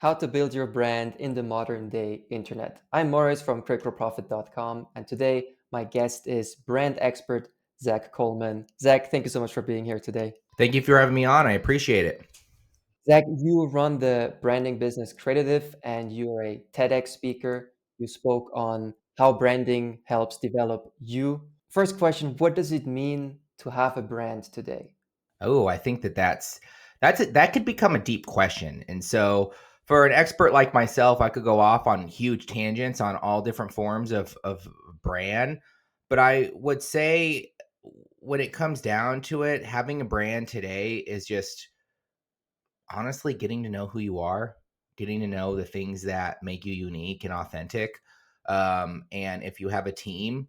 How to Build Your Brand in the Modern Day Internet. I'm Morris from CreateGrowProfit.com, and today my guest is brand expert Zach Colman. Zach, thank you so much for being here today. Thank you for having me on. I appreciate it. Zach, you run the branding business Creative, and you're a TEDx speaker. You spoke on how branding helps develop you. First question, what does it mean to have a brand today? Oh, I think that could become a deep question. And so for an expert like myself, I could go off on huge tangents on all different forms of brand. But I would say when it comes down to it, having a brand today is just honestly getting to know who you are, getting to know the things that make you unique and authentic. And if you have a team,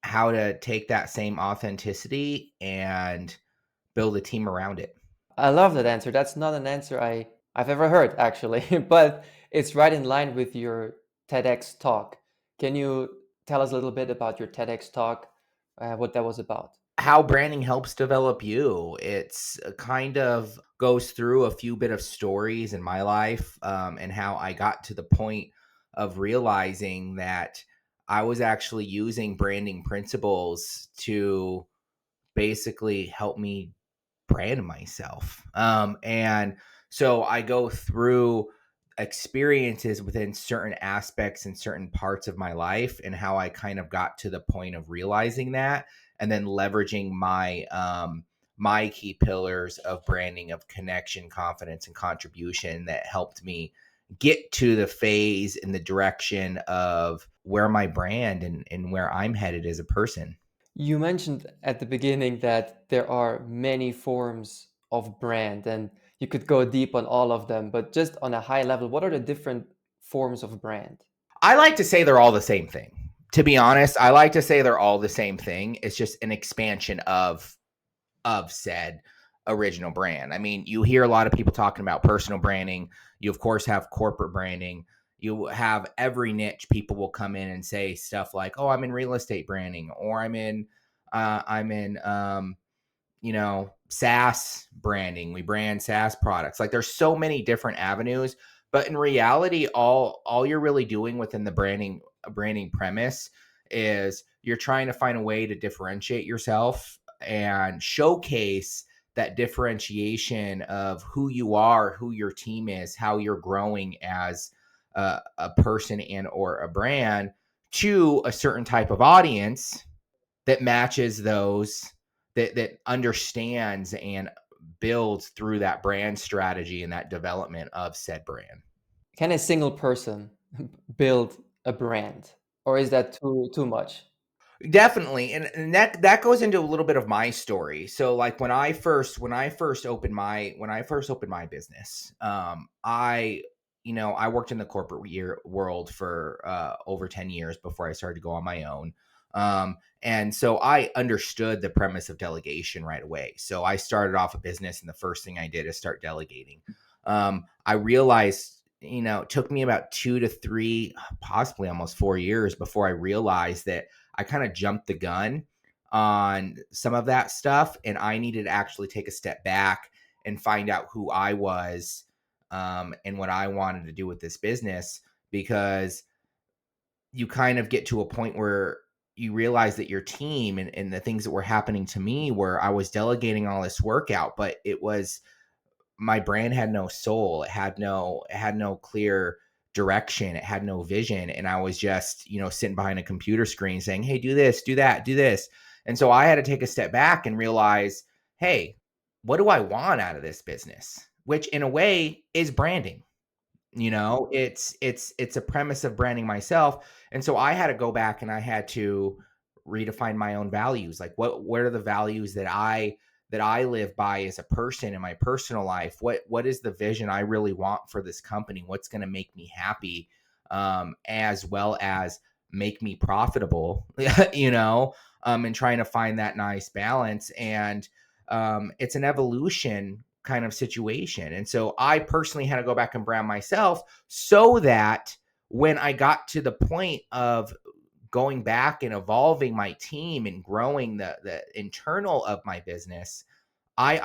how to take that same authenticity and build a team around it. I love that answer. That's not an answer I've ever heard, actually, but it's right in line with your TEDx talk. Can you tell us a little bit about your TEDx talk, what that was about? How branding helps develop you. It's kind of goes through a few bit of stories in my life, and how I got to the point of realizing that I was actually using branding principles to basically help me brand myself. And so I go through experiences within certain aspects and certain parts of my life and how I kind of got to the point of realizing that and then leveraging my key pillars of branding of connection, confidence, and contribution that helped me get to the phase in the direction of where my brand and where I'm headed as a person. You mentioned at the beginning that there are many forms of brand, and you could go deep on all of them, but just on a high level, what are the different forms of brand? I like to say they're all the same thing. To be honest, I like to say they're all the same thing. It's just an expansion of said original brand. I mean, you hear a lot of people talking about personal branding. You of course have corporate branding. You have every niche. People will come in and say stuff like, "Oh, I'm in real estate branding," or I'm in SaaS branding. We brand SaaS products. Like there's so many different avenues, but in reality, all you're really doing within the branding premise is you're trying to find a way to differentiate yourself and showcase that differentiation of who you are, who your team is, how you're growing as a person and or a brand to a certain type of audience that matches those that understands and builds through that brand strategy and that development of said brand. Can a single person build a brand, or is that too much? Definitely, and that goes into a little bit of my story. So, like when I first opened my business, I worked in the corporate world for over 10 years before I started to go on my own. And so I understood the premise of delegation right away. So I started off a business, and the first thing I did is start delegating. I realized, it took me about 2 to 3, possibly almost 4 years before I realized that I kind of jumped the gun on some of that stuff, and I needed to actually take a step back and find out who I was, and what I wanted to do with this business, because you kind of get to a point where you realize that your team and the things that were happening to me, where I was delegating all this work out, but it was my brand had no soul. It had no clear direction. It had no vision. And I was just, sitting behind a computer screen saying, "Hey, do this, do that, do this." And so I had to take a step back and realize, hey, what do I want out of this business? Which in a way is branding. It's a premise of branding myself. And so I had to go back and I had to redefine my own values. Like what are the values that I live by as a person in my personal life? What is the vision I really want for this company? What's going to make me happy, as well as make me profitable, and trying to find that nice balance. And it's an evolution kind of situation. And so I personally had to go back and brand myself so that when I got to the point of going back and evolving my team and growing the internal of my business, I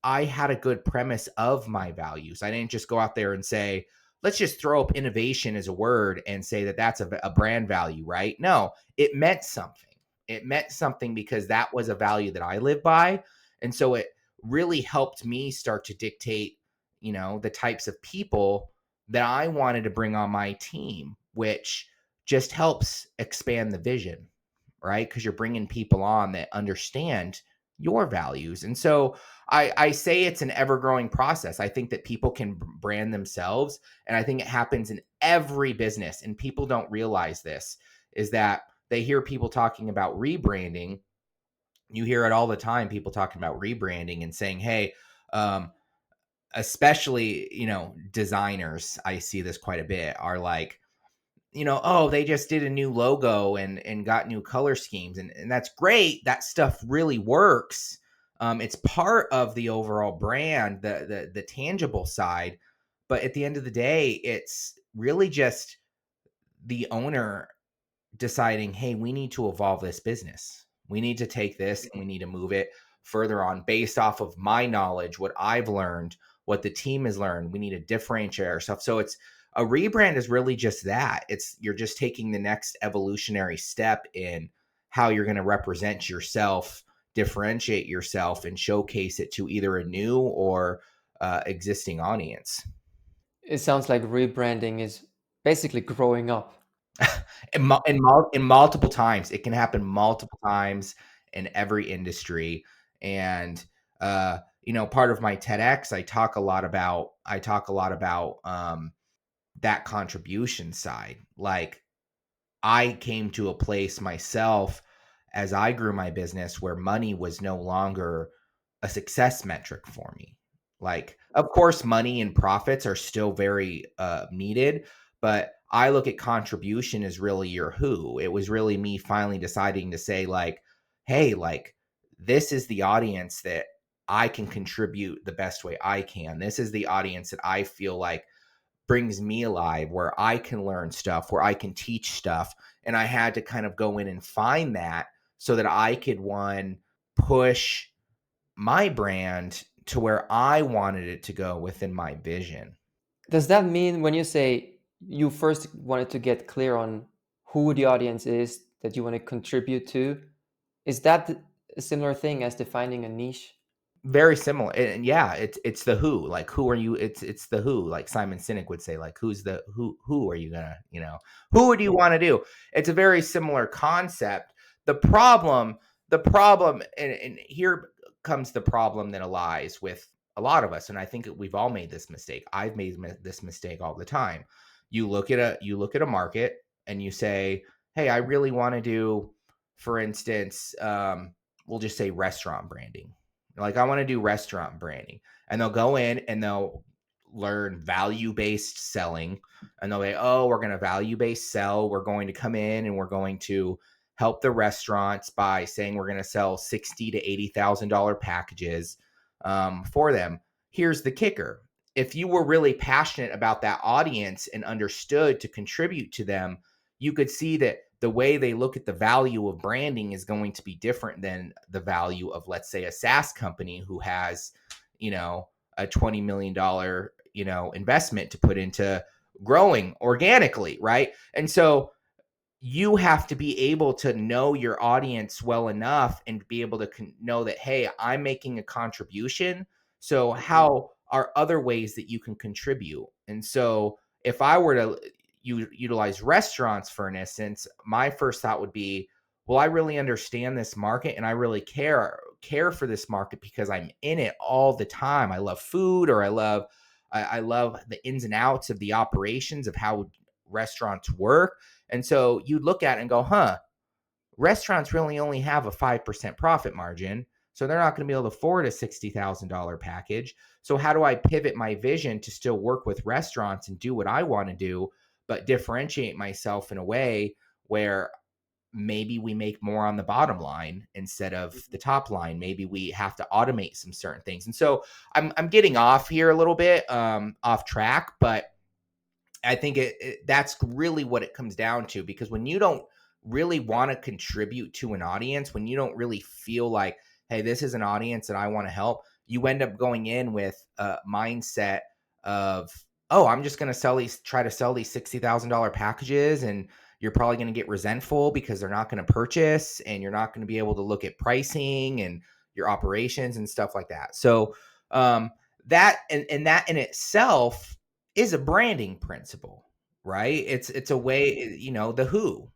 I had a good premise of my values. I didn't just go out there and say, let's just throw up innovation as a word and say that that's a brand value, right? No, it meant something. It meant something because that was a value that I live by. And so it really helped me start to dictate, the types of people that I wanted to bring on my team, which just helps expand the vision, right? Because you're bringing people on that understand your values. And so I say it's an ever growing process. I think that people can brand themselves. And I think it happens in every business. And people don't realize this is that they hear people talking about rebranding. You hear it all the time, people talking about rebranding and saying, hey, um, especially, designers, I see this quite a bit, are like, oh, they just did a new logo and got new color schemes. And that's great. That stuff really works. It's part of the overall brand, the tangible side. But at the end of the day, it's really just the owner deciding, hey, we need to evolve this business. We need to take this and we need to move it further on based off of my knowledge, what I've learned, what the team has learned. We need to differentiate ourselves. So it's a rebrand is really just that. It's you're just taking the next evolutionary step in how you're going to represent yourself, differentiate yourself, and showcase it to either a new or existing audience. It sounds like rebranding is basically growing up. In multiple times. It can happen multiple times in every industry. And part of my TEDx, I talk a lot about that contribution side. Like I came to a place myself as I grew my business where money was no longer a success metric for me. Like, of course, money and profits are still very needed, but I look at contribution as really your who. It was really me finally deciding to say, like, hey, like, this is the audience that I can contribute the best way I can. This is the audience that I feel like brings me alive, where I can learn stuff, where I can teach stuff. And I had to kind of go in and find that so that I could, one, push my brand to where I wanted it to go within my vision. Does that mean when you say you first wanted to get clear on who the audience is that you want to contribute to, is that a similar thing as defining a niche? Very similar. And yeah, it's the who. Like, who are you? It's the who. Like Simon Sinek would say, like, who are you gonna, who would you want to do? It's a very similar concept. The problem, and here comes the problem that lies with a lot of us, and I think we've all made this mistake. I've made this mistake all the time. You look at a market and you say, hey, I really want to do, for instance, we'll just say restaurant branding. Like, I want to do restaurant branding. And they'll go in and they'll learn value based selling. And they'll say, oh, we're going to value based sell. We're going to come in and we're going to help the restaurants by saying we're going to sell $60,000 to $80,000 packages for them. Here's the kicker. If you were really passionate about that audience and understood to contribute to them, you could see that the way they look at the value of branding is going to be different than the value of, let's say, a SaaS company who has, a $20 million, investment to put into growing organically, right? And so you have to be able to know your audience well enough and be able to know that, hey, I'm making a contribution. So how are other ways that you can contribute? And so if I were to utilize restaurants for an instance, my first thought would be, well, I really understand this market and I really care for this market because I'm in it all the time. I love food, or I love the ins and outs of the operations of how restaurants work. And so you look at it and go, restaurants really only have a 5% profit margin. So they're not going to be able to afford a $60,000 package. So how do I pivot my vision to still work with restaurants and do what I want to do, but differentiate myself in a way where maybe we make more on the bottom line instead of the top line? Maybe we have to automate some certain things. And so I'm getting off here a little bit, off track, but I think that's really what it comes down to, because when you don't really want to contribute to an audience, when you don't really feel like, hey, this is an audience that I want to help, you end up going in with a mindset of, oh, I'm just going to try to sell these $60,000 packages, and you're probably going to get resentful because they're not going to purchase, and you're not going to be able to look at pricing and your operations and stuff like that. So and that in itself is a branding principle, right? It's a way, the who,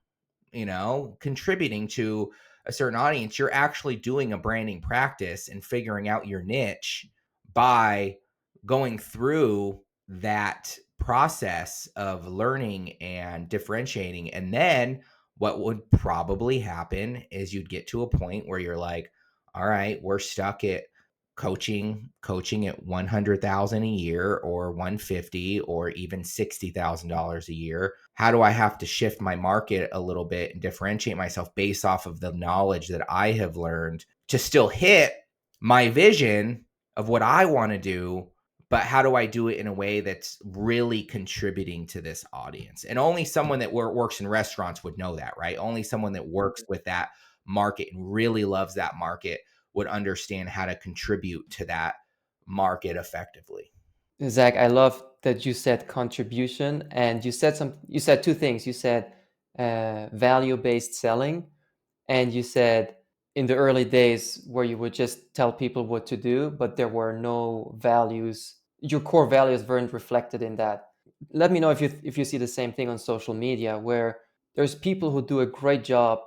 contributing to a certain audience. You're actually doing a branding practice and figuring out your niche by going through that process of learning and differentiating. And then what would probably happen is you'd get to a point where you're like, all right, we're stuck at coaching at 100,000 a year, or 150, or even $60,000 a year. How do I have to shift my market a little bit and differentiate myself based off of the knowledge that I have learned to still hit my vision of what I want to do? But how do I do it in a way that's really contributing to this audience? And only someone that works in restaurants would know that, right? Only someone that works with that market and really loves that market would understand how to contribute to that market effectively. Zach, I love that you said contribution, and you said two things. You said value-based selling, and you said in the early days where you would just tell people what to do, but there were no values. Your core values weren't reflected in that. Let me know if you see the same thing on social media, where there's people who do a great job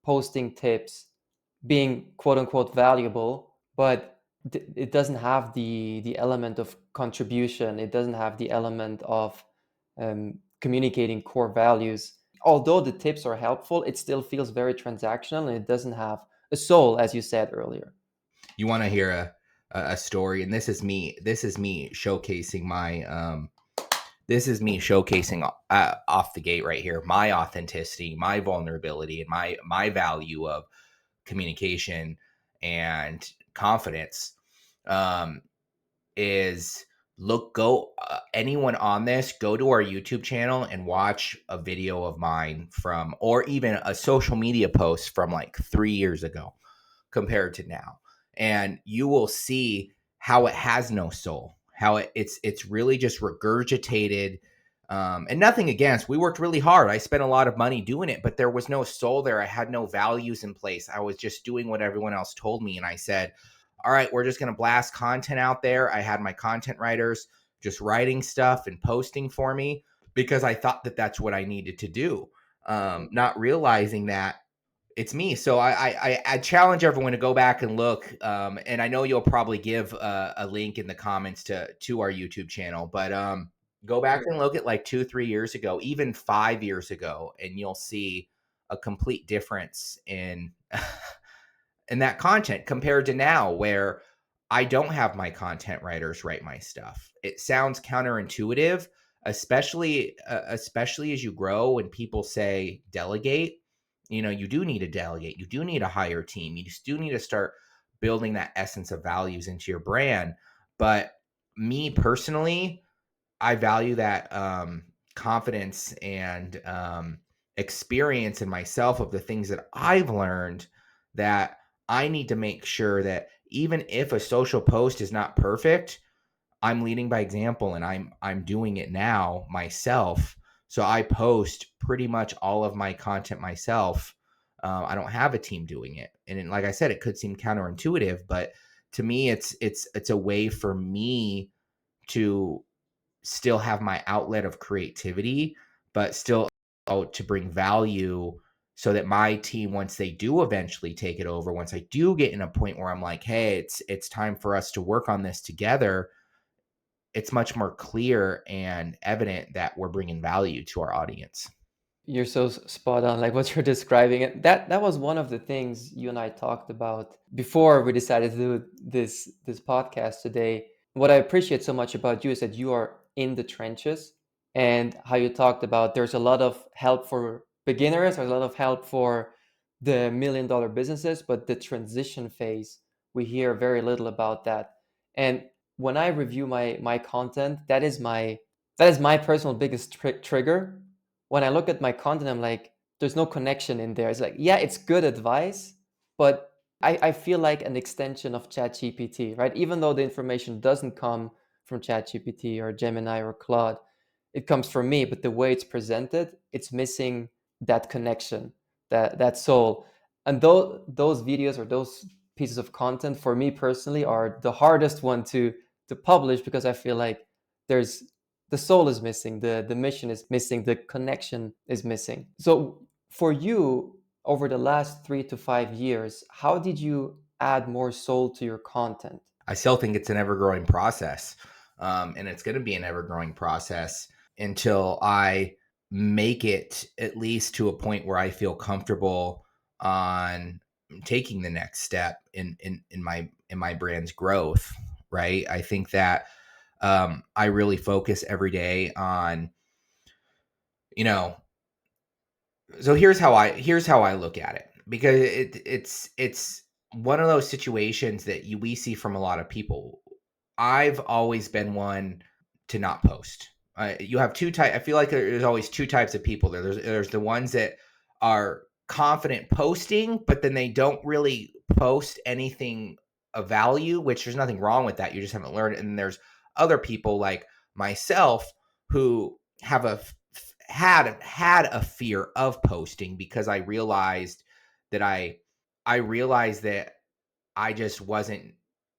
posting tips, being quote unquote valuable, but it doesn't have the element of contribution. It doesn't have the element of communicating core values. Although the tips are helpful, it still feels very transactional, and it doesn't have a soul, as you said earlier. You want to hear a story, and this is me showcasing my this is me showcasing off the gate right here my authenticity, my vulnerability, and my value of communication and confidence. Um, is look go Anyone on this, go to our YouTube channel and watch a video of mine from, or even a social media post from like 3 years ago compared to now, and you will see how it has no soul, how it's really just regurgitated. And nothing against, we worked really hard, I spent a lot of money doing it, but there was no soul there. I had no values in place. I was just doing what everyone else told me, and I said, all right, we're just going to blast content out there. I had my content writers just writing stuff and posting for me because I thought that that's what I needed to do, not realizing that it's me. So I challenge everyone to go back and look. And I know you'll probably give a link in the comments to our YouTube channel, but go back and look at like 2-3 years ago, even 5 years ago, and you'll see a complete difference in in that content compared to now, where I don't have my content writers write my stuff. It sounds counterintuitive, especially as you grow and people say delegate. You do need to delegate. You do need to hire a team. You just do need to start building that essence of values into your brand. But me personally, I value that confidence and experience in myself of the things that I've learned, that I need to make sure that even if a social post is not perfect, I'm leading by example, and I'm doing it now myself. So I post pretty much all of my content myself. I don't have a team doing it, and like I said, it could seem counterintuitive, but to me, it's a way for me to still have my outlet of creativity, but still to bring value, so that my team, once they do eventually take it over, once I do get in a point where I'm like, hey, it's time for us to work on this together, it's much more clear and evident that we're bringing value to our audience. You're so spot on, like what you're describing. And that was one of the things you and I talked about before we decided to do this podcast today. What I appreciate so much about you is that you are in the trenches, and how you talked about there's a lot of help for beginners, there's a lot of help for the $1 million businesses, but the transition phase, we hear very little about that. And when I review my content, that is my personal biggest trigger. When I look at my content, I'm like, there's no connection in there. It's like, yeah, it's good advice, but I feel like an extension of ChatGPT, right? Even though the information doesn't come from ChatGPT or Gemini or Claude, it comes from me, but the way it's presented, it's missing that connection, that soul. And those videos or those pieces of content for me personally are the hardest one to publish because I feel like there's the soul is missing, the mission is missing, the connection is missing. So for you, over the last 3 to 5 years, how did you add more soul to your content? I still think it's an ever growing process. And it's going to be an ever growing process until I make it at least to a point where I feel comfortable on taking the next step in my brand's growth. Right. I think that I really focus every day on, you know, so here's how I look at it, because it's one of those situations that we see from a lot of people. I've always been one to not post. You have two type. I feel like there's always two types of people there. There's the ones that are confident posting, but then they don't really post anything of value, which there's nothing wrong with that. You just haven't learned it. And there's other people like myself who have had a fear of posting, because that I realized that I just wasn't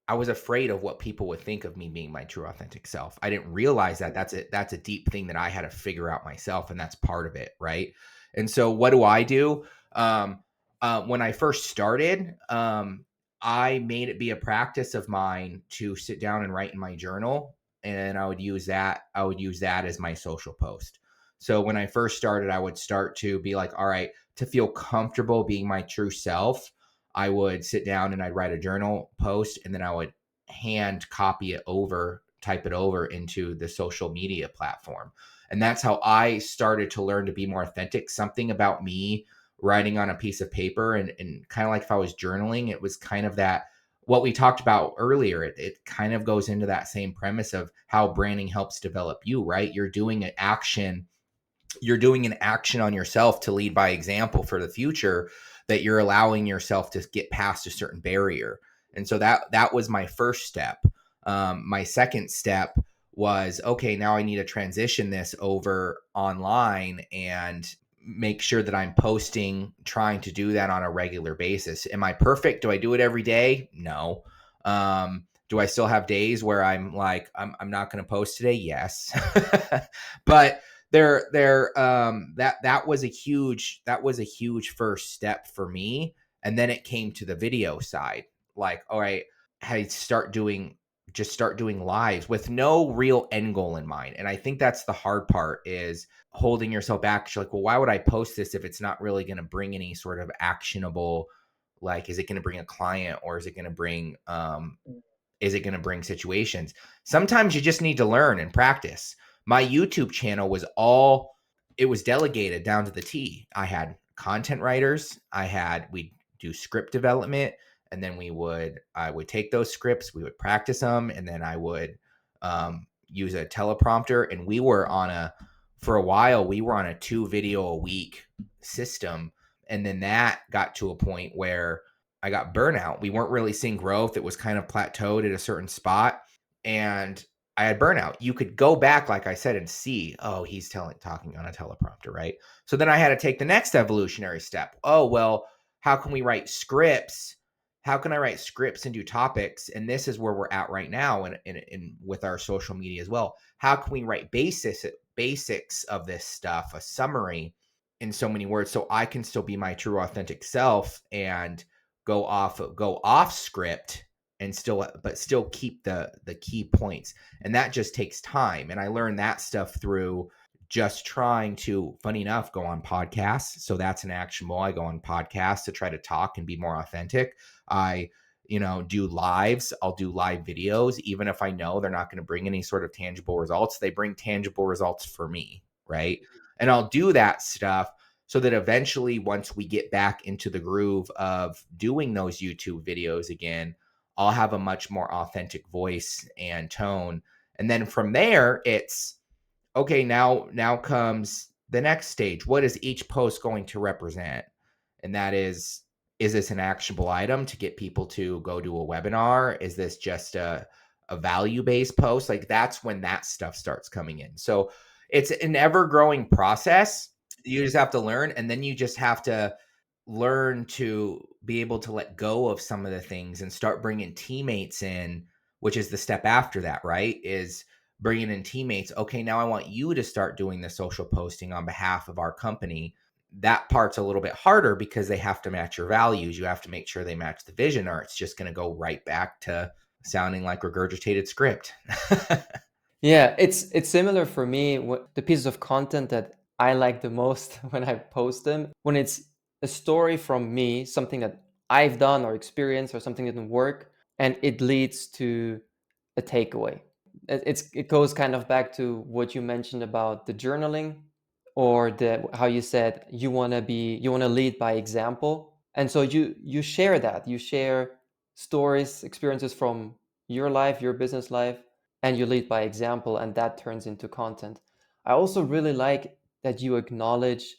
I was afraid of what people would think of me being my true authentic self. I didn't realize that that's a deep thing that I had to figure out myself, and that's part of it, right? And so what do I do? When I first started, I made it be a practice of mine to sit down and write in my journal, and I would use that as my social post. So when I first started, I would start to be like, all right, to feel comfortable being my true self, I would sit down and I'd write a journal post, and then I would hand copy it over, type it over into the social media platform. And that's how I started to learn to be more authentic. Something about me writing on a piece of paper, and kind of like if I was journaling, it was kind of that what we talked about earlier. It kind of goes into that same premise of how branding helps develop you, right? You're doing an action on yourself to lead by example for the future, that you're allowing yourself to get past a certain barrier. And so that was my first step. My second step was, okay, now I need to transition this over online and make sure that I'm posting, trying to do that on a regular basis. Am I perfect? Do I do it every day? No. Do I still have days where I'm like, I'm not going to post today? Yes. But that was a huge first step for me. And then it came to the video side. Like, all right, I start doing lives with no real end goal in mind. And I think that's the hard part, is holding yourself back. You're like, well, why would I post this if it's not really going to bring any sort of actionable, like, is it going to bring a client, or is it going to bring situations? Sometimes you just need to learn and practice. My YouTube channel it was delegated down to the T. I had content writers, we'd do script development, and then I would take those scripts, we would practice them, and then I would use a teleprompter. And for a while, we were on a 2 video a week system. And then that got to a point where I got burnout. We weren't really seeing growth. It was kind of plateaued at a certain spot. And I had burnout. You could go back, like I said, and see, oh, he's talking on a teleprompter, right? So then I had to take the next evolutionary step. Oh, well, how can we write scripts? How can I write scripts and do topics? And this is where we're at right now, and with our social media as well. How can we write basics of this stuff, a summary in so many words, so I can still be my true authentic self and go off script, and still keep the key points. And that just takes time. And I learned that stuff through just trying to, funny enough, go on podcasts. So that's an actionable. I go on podcasts to try to talk and be more authentic. I do lives. I'll do live videos, even if I know they're not going to bring any sort of tangible results. They bring tangible results for me, right? And I'll do that stuff so that eventually, once we get back into the groove of doing those YouTube videos again, I'll have a much more authentic voice and tone. And then from there, it's okay, now comes the next stage. What is each post going to represent? And that is is this an actionable item to get people to go to a webinar? Is this just a value based post? Like that's when that stuff starts coming in. So it's an ever growing process. You just have to learn, and then you just have to learn to be able to let go of some of the things and start bringing teammates in, which is the step after that, right? Is bringing in teammates. Okay, now I want you to start doing the social posting on behalf of our company. That part's a little bit harder because they have to match your values. You have to make sure they match the vision, or it's just going to go right back to sounding like regurgitated script. Yeah, it's similar for me. The pieces of content that I like the most when I post them, when it's a story from me, something that I've done or experienced or something that didn't work, and it leads to a takeaway. It goes kind of back to what you mentioned about the journaling, or the how you said you want to lead by example, and so you share that, you share stories, experiences from your life, your business life, and you lead by example, and that turns into content. I also really like that you acknowledge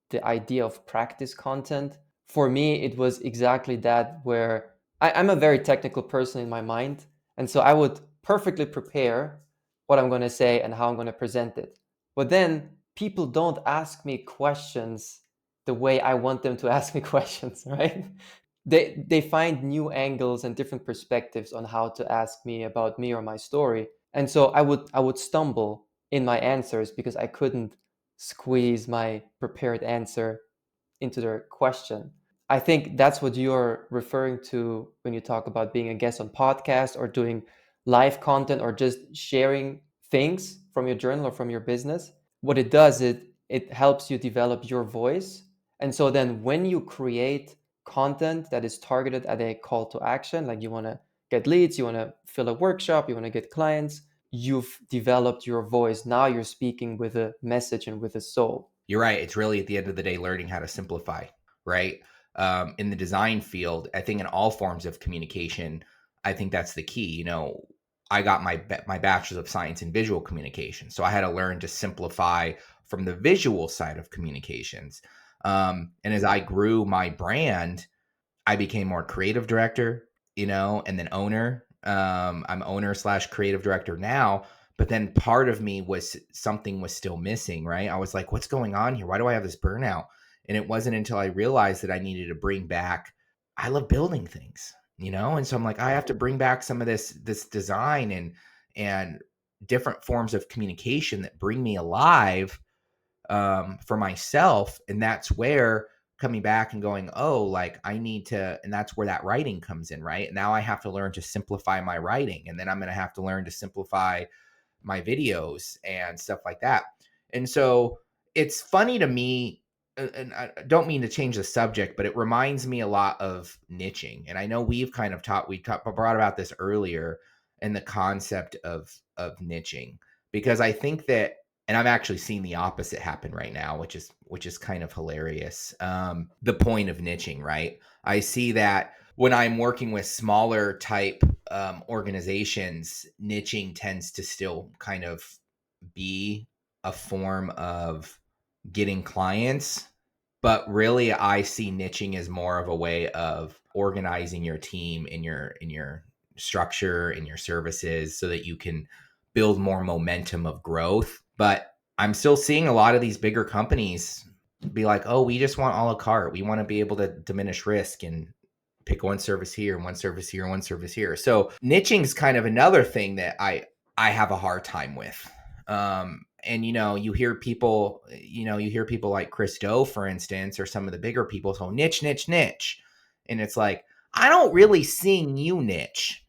the idea of practice content. For me, it was exactly that, where I'm a very technical person in my mind, and so I would perfectly prepare what I'm going to say and how I'm going to present it. But then people don't ask me questions the way I want them to ask me questions, right? They find new angles and different perspectives on how to ask me about me or my story. And so I would stumble in my answers because I couldn't squeeze my prepared answer into their question. I think that's what you're referring to when you talk about being a guest on podcast or doing live content or just sharing things from your journal or from your business. What it does, it helps you develop your voice. And so then when you create content that is targeted at a call to action, like you want to get leads, you want to fill a workshop, you want to get clients, you've developed your voice. Now you're speaking with a message and with a soul. You're right. It's really at the end of the day learning how to simplify, right? In the design field, I think in all forms of communication, I think that's the key. I got my bachelor's of science in visual communication, so I had to learn to simplify from the visual side of communications. And as I grew my brand, I became more creative director, and then owner. I'm owner slash creative director now. But then part of me was something was still missing, right? I was like, what's going on here? Why do I have this burnout? And it wasn't until I realized that I needed to bring back, I love building things, And so I'm like, I have to bring back some of this design and different forms of communication that bring me alive, for myself. And that's where coming back and going, oh, like I need to, and that's where that writing comes in, right? Now I have to learn to simplify my writing, and then I'm going to have to learn to simplify my videos and stuff like that. And so it's funny to me, and I don't mean to change the subject, but it reminds me a lot of niching. And I know brought about this earlier, in the concept of niching, because I think that, and I've actually seen the opposite happen right now, which is kind of hilarious. The point of niching, right? I see that when I'm working with smaller type, organizations, niching tends to still kind of be a form of getting clients. But really, I see niching as more of a way of organizing your team in your structure, in your services, so that you can build more momentum of growth. But I'm still seeing a lot of these bigger companies be like, oh, we just want a la carte. We want to be able to diminish risk and pick one service here, one service here, one service here. So niching is kind of another thing that I have a hard time with. And you hear people like Chris Do, for instance, or some of the bigger people, so niche, niche, niche. And it's like, I don't really sing you niche,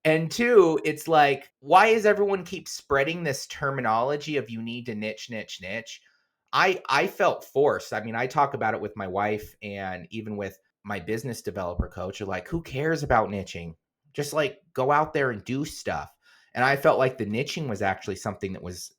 and two, it's like, why is everyone keep spreading this terminology of you need to niche, niche, niche? I felt forced. I mean, I talk about it with my wife and even with my business developer coach. Are like, who cares about niching? Just like go out there and do stuff. And I felt like the niching was actually something that was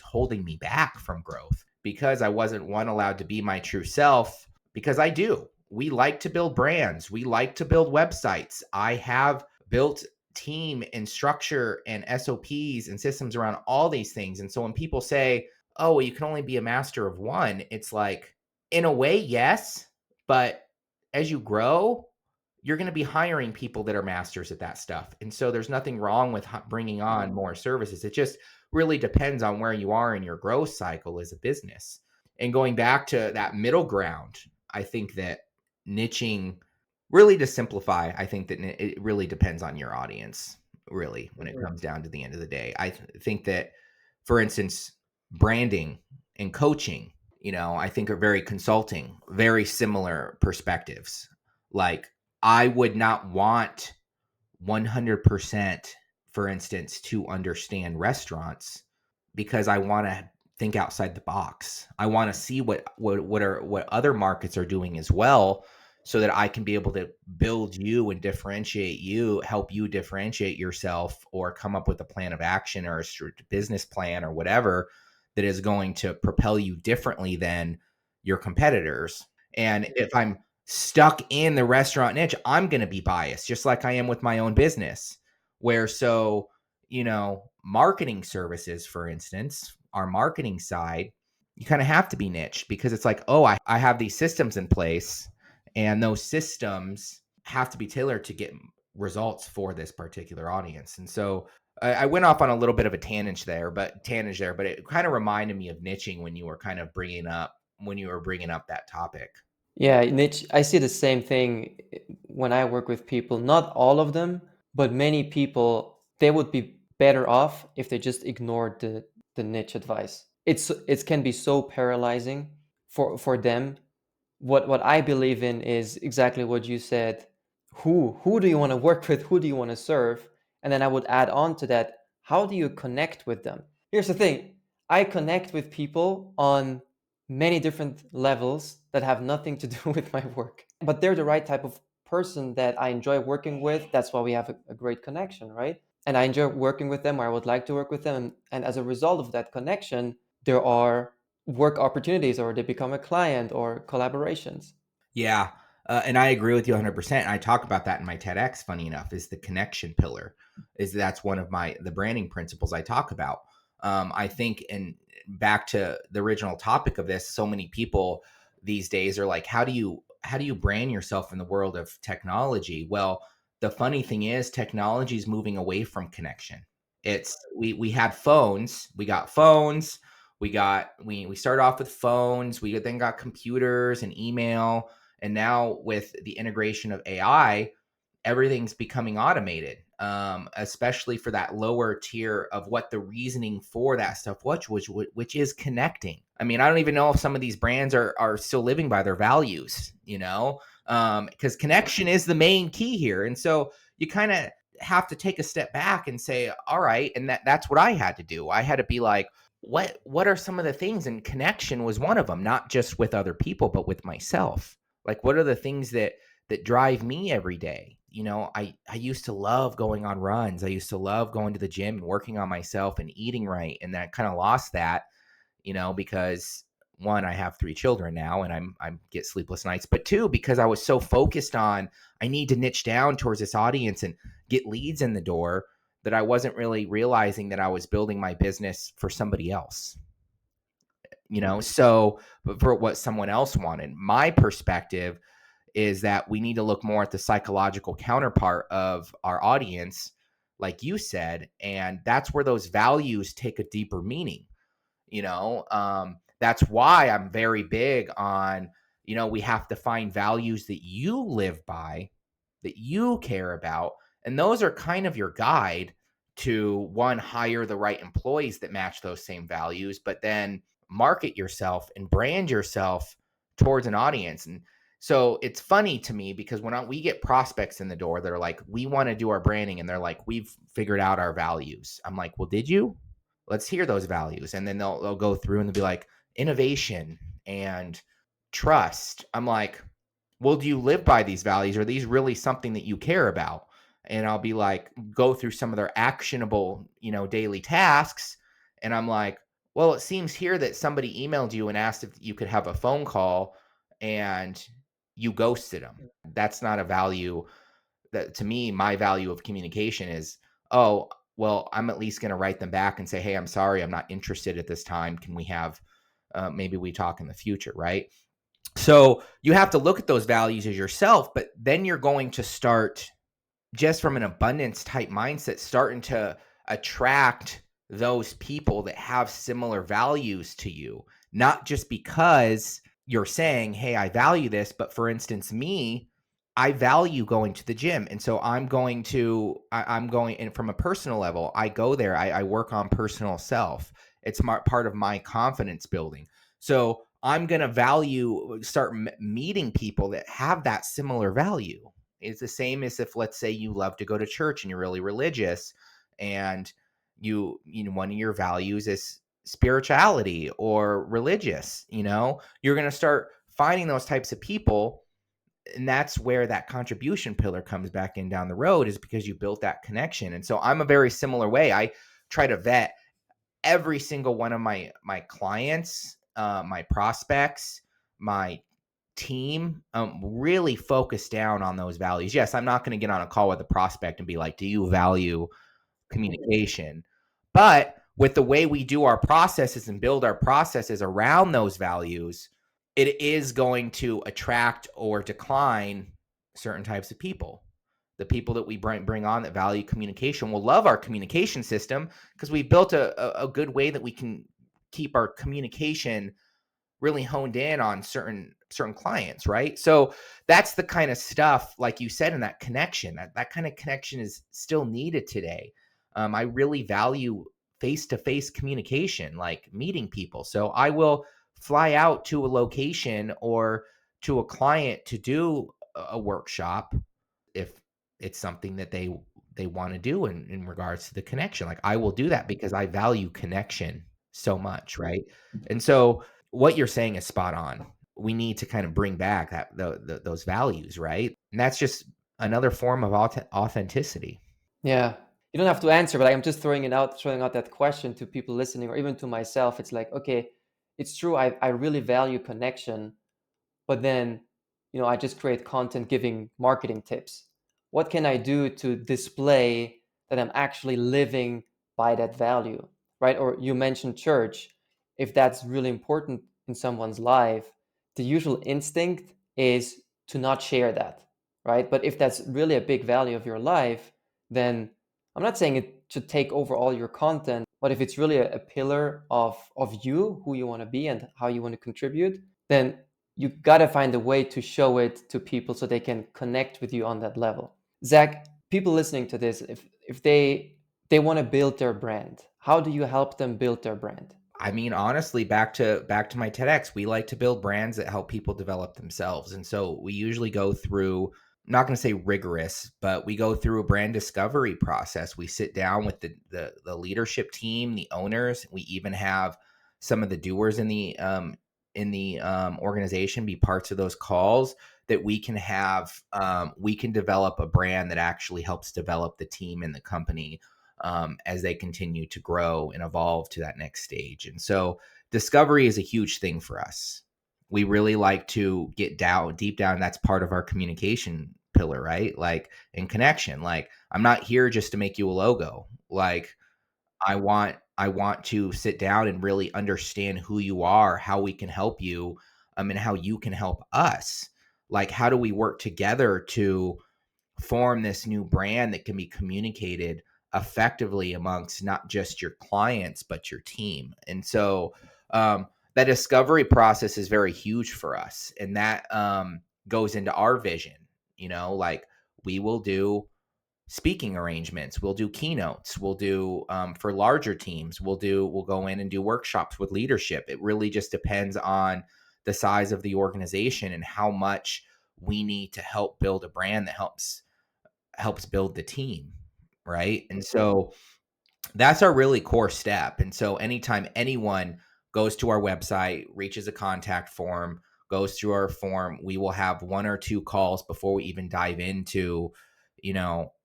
holding me back from growth, because I wasn't allowed to be my true self, because I do. We like to build brands. We like to build websites. I have built team and structure and SOPs and systems around all these things. And so when people say, oh, well, you can only be a master of one, it's like, In a way, yes, but as you grow, you're gonna be hiring people that are masters at that stuff, and so there's nothing wrong with bringing on more services. It just really depends on where you are in your growth cycle as a business. And going back to that middle ground, I think that niching really, to simplify, I think that it really depends on your audience, really, when it comes down to the end of the day. I think that, for instance, branding and coaching, I think are very consulting, very similar perspectives. Like, I would not want 100%, for instance, to understand restaurants because I want to think outside the box. I want to see what other markets are doing as well, so that I can be able to build you and differentiate you, help you differentiate yourself, or come up with a plan of action or a business plan or whatever that is going to propel you differently than your competitors. And if I'm stuck in the restaurant niche, I'm going to be biased, just like I am with my own business. Where so, marketing services, for instance, our marketing side, you kind of have to be niche because it's like, oh, I have these systems in place, and those systems have to be tailored to get results for this particular audience. And so I went off on a little bit of a tangent there, but it kind of reminded me of niching when you were kind of bringing up that topic. Yeah, niche. I see the same thing when I work with people. Not all of them, but many people, they would be better off if they just ignored the niche advice. It can be so paralyzing for them. What I believe in is exactly what you said. Who do you want to work with? Who do you want to serve? And then I would add on to that, how do you connect with them? Here's the thing. I connect with people on many different levels that have nothing to do with my work. But they're the right type of person that I enjoy working with. That's why we have a great connection, right? And I enjoy working with them, or I would like to work with them. And as a result of that connection, there are work opportunities, or they become a client, or collaborations. Yeah. And I agree with you 100%. And I talk about that in my TEDx, funny enough, is the connection pillar. That's one of the branding principles I talk about. I think, and back to the original topic of this, so many people these days are like, how do you brand yourself in the world of technology? Well, the funny thing is, technology is moving away from connection. We had phones, we got phones, we started off with phones, we then got computers and email, and now with the integration of AI, everything's becoming automated, especially for that lower tier of what the reasoning for that stuff was, which is connecting. I mean, I don't even know if some of these brands are still living by their values, because connection is the main key here. And so you kind of have to take a step back and say, all right, and that's what I had to do. I had to be like, what are some of the things? And connection was one of them, not just with other people, but with myself. Like, what are the things that drive me every day? I used to love going on runs. I used to love going to the gym and working on myself and eating right. And then I kind of lost that, because one, I have 3 children now and I get sleepless nights, but two, because I was so focused on, I need to niche down towards this audience and get leads in the door, that I wasn't really realizing that I was building my business for somebody else. So, but for what someone else wanted. My perspective is that we need to look more at the psychological counterpart of our audience, like you said, and that's where those values take a deeper meaning. That's why I'm very big on, we have to find values that you live by, that you care about, and those are kind of your guide to, one, hire the right employees that match those same values, but then market yourself and brand yourself towards an audience. And so it's funny to me because when we get prospects in the door that are like, we want to do our branding, and they're like, we've figured out our values. I'm like, well, did you? Let's hear those values. And then they'll go through and they'll be like, innovation and trust. I'm like, well, do you live by these values? Are these really something that you care about? And I'll be like, go through some of their actionable, daily tasks. And I'm like, well, it seems here that somebody emailed you and asked if you could have a phone call, and you ghosted them. That's not a value. That, to me, my value of communication is, oh, well, I'm at least going to write them back and say, hey, I'm sorry, I'm not interested at this time. Can we have, maybe we talk in the future, right? So you have to look at those values as yourself, but then you're going to start, just from an abundance type mindset, starting to attract those people that have similar values to you, not just because you're saying, hey, I value this, but for instance, me, I value going to the gym. And so I'm going, and from a personal level, I go there, I work on personal self. It's part of my confidence building. So I'm going to start meeting people that have that similar value. It's the same as if, let's say, you love to go to church and you're really religious, and you know, one of your values is spirituality or religious, you're going to start finding those types of people. And that's where that contribution pillar comes back in down the road, is because you built that connection. And so I'm a very similar way. I try to vet every single one of my clients, my prospects, my team, really focus down on those values. Yes, I'm not going to get on a call with a prospect and be like, do you value communication? But with the way we do our processes and build our processes around those values, it is going to attract or decline certain types of people. The people that we bring on that value communication will love our communication system, because we built a good way that we can keep our communication really honed in on certain clients, right? So that's the kind of stuff, like you said, in that connection. That kind of connection is still needed today. I really value face-to-face communication, like meeting people. So I will fly out to a location or to a client to do a workshop if it's something that they want to do in regards to the connection. Like, I will do that because I value connection so much, right? And so what you're saying is spot on. We need to kind of bring back those values, right? And that's just another form of authenticity. Yeah. You don't have to answer, but I'm just throwing out that question to people listening or even to myself. It's like, okay, it's true. I really value connection, but then, I just create content giving marketing tips. What can I do to display that I'm actually living by that value, right? Or you mentioned church. If that's really important in someone's life, the usual instinct is to not share that, right? But if that's really a big value of your life, then I'm not saying it should take over all your content, but if it's really a pillar of you, who you want to be and how you want to contribute, then you got to find a way to show it to people so they can connect with you on that level. Zach, people listening to this, if they want to build their brand, how do you help them build their brand? I mean, honestly, back to my TEDx, we like to build brands that help people develop themselves. And so we usually go through, I'm not going to say rigorous, but we go through a brand discovery process. We sit down with the leadership team, the owners. We even have some of the doers in the organization be parts of those calls, that we can have, we can develop a brand that actually helps develop the team and the company, as they continue to grow and evolve to that next stage. And so discovery is a huge thing for us. We really like to get down deep down. That's part of our communication pillar, right? Like, in connection, like, I'm not here just to make you a logo. Like, I want to sit down and really understand who you are, how we can help you, and how you can help us. Like, how do we work together to form this new brand that can be communicated effectively amongst not just your clients but your team? And so, that discovery process is very huge for us, and that goes into our vision. Like, we will do speaking arrangements, we'll do keynotes, we'll do, for larger teams, we'll go in and do workshops with leadership. It really just depends on the size of the organization and how much we need to help build a brand that helps build the team, right? And so that's our really core step. And so anytime anyone goes to our website, reaches a contact form, goes through our form, we will have one or two calls before we even dive into,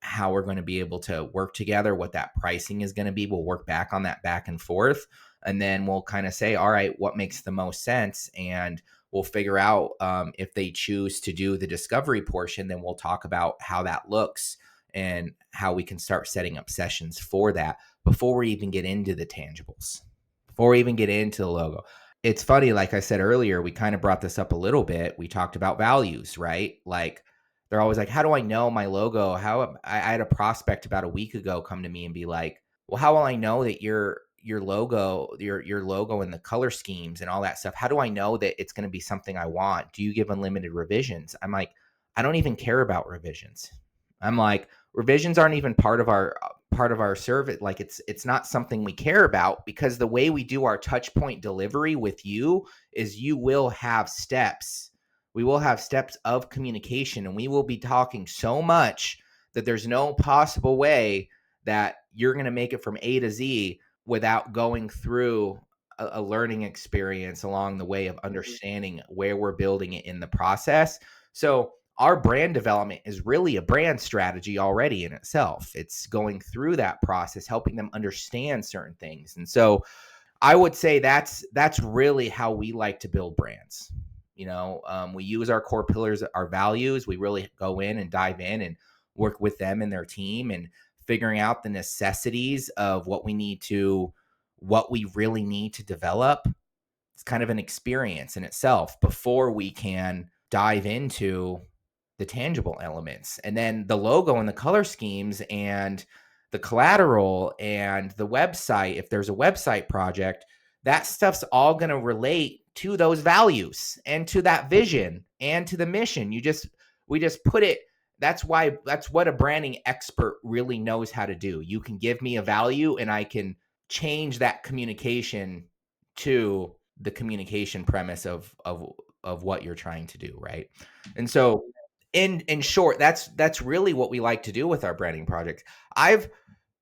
how we're going to be able to work together, what that pricing is going to be. We'll work back on that back and forth. And then we'll kind of say, all right, what makes the most sense? And we'll figure out, if they choose to do the discovery portion, then we'll talk about how that looks and how we can start setting up sessions for that before we even get into the tangibles, before we even get into the logo. it's funny, like I said earlier, we kind of brought this up a little bit. We talked about values, right? Like they're always like, how do I know my logo? I had a prospect about a week ago come to me and be like, well, how will I know that your logo, your logo and the color schemes and all that stuff, how do I know that it's going to be something I want? Do you give unlimited revisions? I'm like, I don't even care about revisions. I'm like, revisions aren't even part of our service. Like it's not something we care about, because the way we do our touch point delivery with you is you will have steps. We will have steps of communication, and we will be talking so much that there's no possible way that you're going to make it from A to Z without going through a learning experience along the way of understanding where we're building it in the process. So our brand development is really a brand strategy already in itself. It's going through that process, helping them understand certain things. And so I would say that's really how we like to build brands. We use our core pillars, our values. We really go in and dive in and work with them and their team, and figuring out the necessities of what we really need to develop. It's kind of an experience in itself before we can dive into the tangible elements. And then the logo and the color schemes and the collateral and the website, if there's a website project, that stuff's all going to relate to those values and to that vision and to the mission. We just put it. That's what a branding expert really knows how to do. You can give me a value and I can change that communication to the communication premise of what you're trying to do, right? And so in short, that's really what we like to do with our branding projects. I've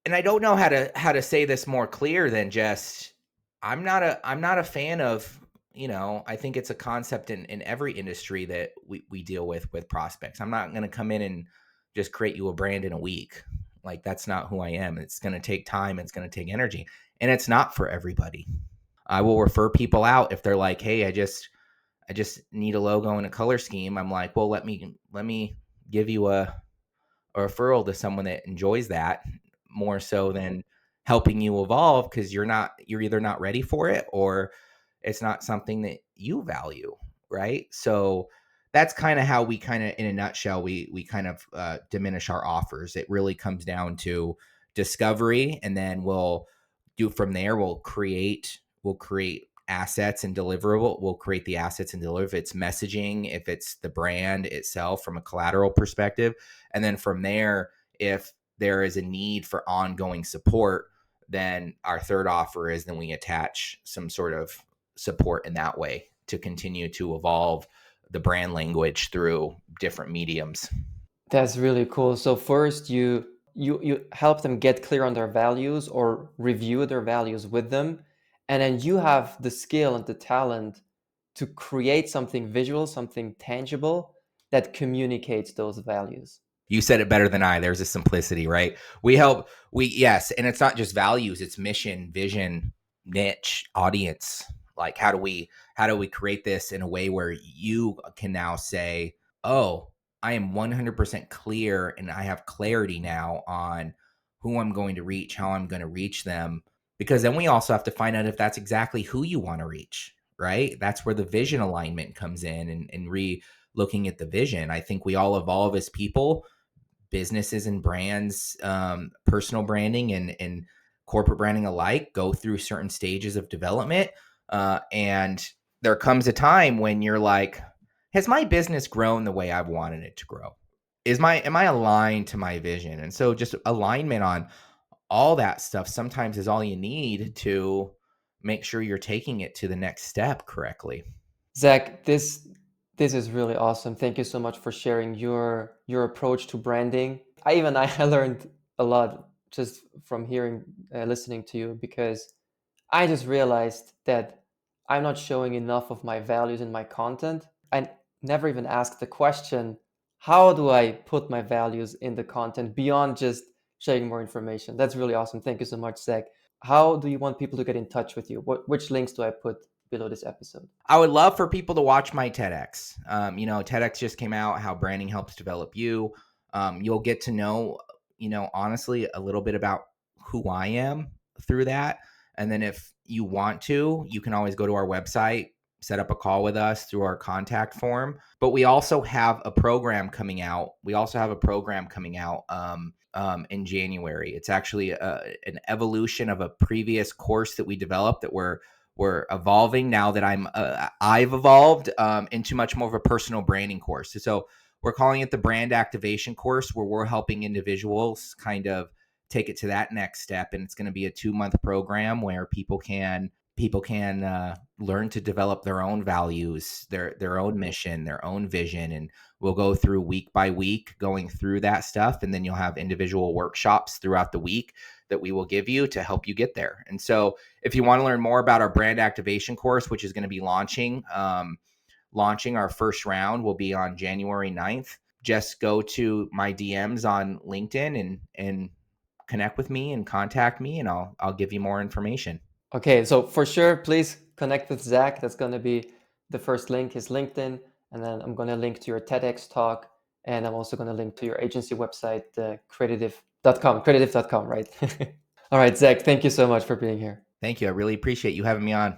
and I don't know how to say this more clear than just I'm not a fan of, I think it's a concept in every industry that we deal with prospects. I'm not going to come in and just create you a brand in a week. Like that's not who I am. It's going to take time, it's going to take energy, and it's not for everybody. I will refer people out if they're like, "Hey, I just need a logo and a color scheme." I'm like, "Well, let me give you a referral to someone that enjoys that more so than helping you evolve, because you're either not ready for it or it's not something that you value, right?" So that's kind of how we kind of, in a nutshell, we kind of diminish our offers. It really comes down to discovery, and then we'll do from there. We'll create assets and deliverable. We'll create the assets and deliver if it's messaging, if it's the brand itself from a collateral perspective. And then from there, if there is a need for ongoing support, then our third offer is then we attach some sort of support in that way to continue to evolve the brand language through different mediums. That's really cool. So first you help them get clear on their values or review their values with them, and then you have the skill and the talent to create something visual, something tangible that communicates those values. You said it better than I. There's a simplicity, right? Yes, and it's not just values, it's mission, vision, niche, audience. Like how do we create this in a way where you can now say, "Oh, I am 100% clear and I have clarity now on who I'm going to reach, how I'm going to reach them." Because then we also have to find out if that's exactly who you want to reach, right? That's where the vision alignment comes in, and looking at the vision. I think we all evolve as people, businesses and brands, personal branding and corporate branding alike, go through certain stages of development. And there comes a time when you're like, has my business grown the way I've wanted it to grow? Am I aligned to my vision? And so just alignment on all that stuff sometimes is all you need to make sure you're taking it to the next step correctly. Zach, this is really awesome. Thank you so much for sharing your approach to branding. I learned a lot just from hearing listening to you, because I just realized that I'm not showing enough of my values in my content. I never even asked the question, how do I put my values in the content beyond just sharing more information? That's really awesome. Thank you so much, Zach. How do you want people to get in touch with you? Which links do I put below this episode? I would love for people to watch my TEDx. TEDx just came out, how branding helps develop you. You'll get to know, honestly, a little bit about who I am through that. And then if you want to, you can always go to our website, set up a call with us through our contact form. But we also have a program coming out. In January. It's actually an evolution of a previous course that we developed that we're evolving now that I've evolved into much more of a personal branding course. So we're calling it the brand activation course, where we're helping individuals kind of take it to that next step. And it's going to be a 2-month program where people can learn to develop their own values, their own mission, their own vision, and we'll go through week by week going through that stuff, and then you'll have individual workshops throughout the week that we will give you to help you get there. And so if you want to learn more about our brand activation course, which is going to be launching our first round will be on January 9th, just go to my DMs on LinkedIn and connect with me and contact me, and I'll give you more information. Okay, so for sure, please connect with Zach. That's going to be the first link, his LinkedIn. And then I'm going to link to your TEDx talk. And I'm also going to link to your agency website, creative.com, right? All right, Zach, thank you so much for being here. Thank you. I really appreciate you having me on.